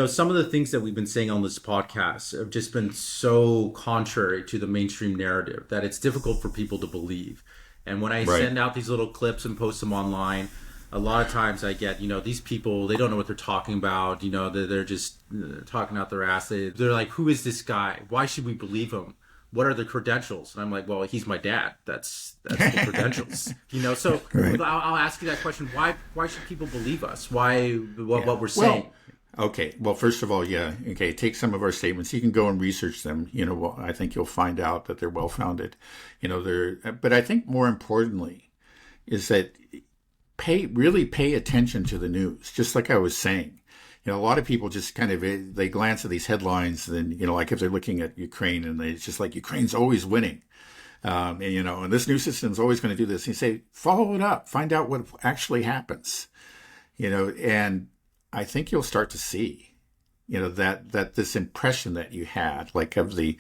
Some of the things that we've been saying on this podcast have just been so contrary to the mainstream narrative that it's difficult for people to believe. And when I Right. send out these little clips and post them online, a lot of times I get, these people, they don't know what they're talking about. They're just talking out their ass. They're like, who is this guy? Why should we believe him? What are the credentials? And I'm like, well, he's my dad. That's the credentials. So Right. I'll ask you that question. Why should people believe us? Why Yeah. what we're saying? Okay. Well, first of all, yeah. Okay. Take some of our statements. You can go and research them. Well, I think you'll find out that they're well founded. But I think more importantly is that really pay attention to the news. Just like I was saying, a lot of people just kind of they glance at these headlines, and like if they're looking at Ukraine, and it's just like Ukraine's always winning, and this new system's always going to do this. And you say, follow it up, find out what actually happens, and I think you'll start to see, that this impression that you had, like of the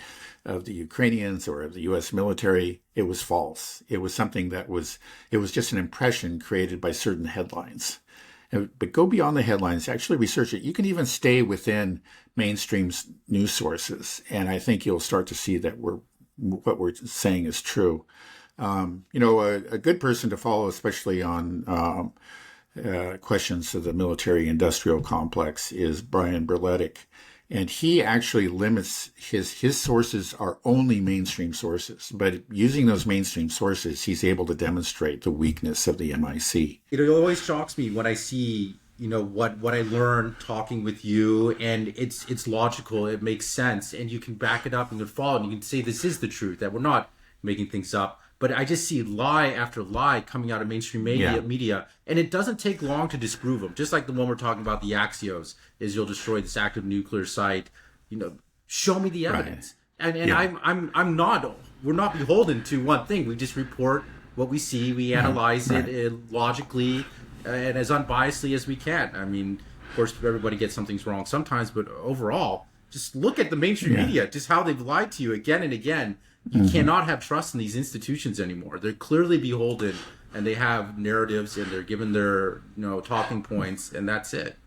Ukrainians or of the U.S. military, it was false. It was something it was just an impression created by certain headlines. But go beyond the headlines, actually research it. You can even stay within mainstream news sources, and I think you'll start to see that what we're saying is true. A good person to follow, especially on questions of the military-industrial complex, is Brian Berletic. And he actually limits his sources are only mainstream sources. But using those mainstream sources, he's able to demonstrate the weakness of the MIC. It always shocks me when I see, what I learn talking with you, and it's logical, it makes sense, and you can back it up and you can follow it, and you can say this is the truth, that we're not making things up. But I just see lie after lie coming out of mainstream media, and it doesn't take long to disprove them. Just like the one we're talking about, the Axios, is you'll destroy this active nuclear site. Show me the evidence. Right. And Yeah. I'm not. We're not beholden to one thing. We just report what we see. We analyze it logically and as unbiasedly as we can. I mean, of course, everybody gets some things wrong sometimes, but overall, just look at the mainstream media, just how they've lied to you again and again. You cannot have trust in these institutions anymore. They're clearly beholden, and they have narratives, and they're given their talking points, and that's it.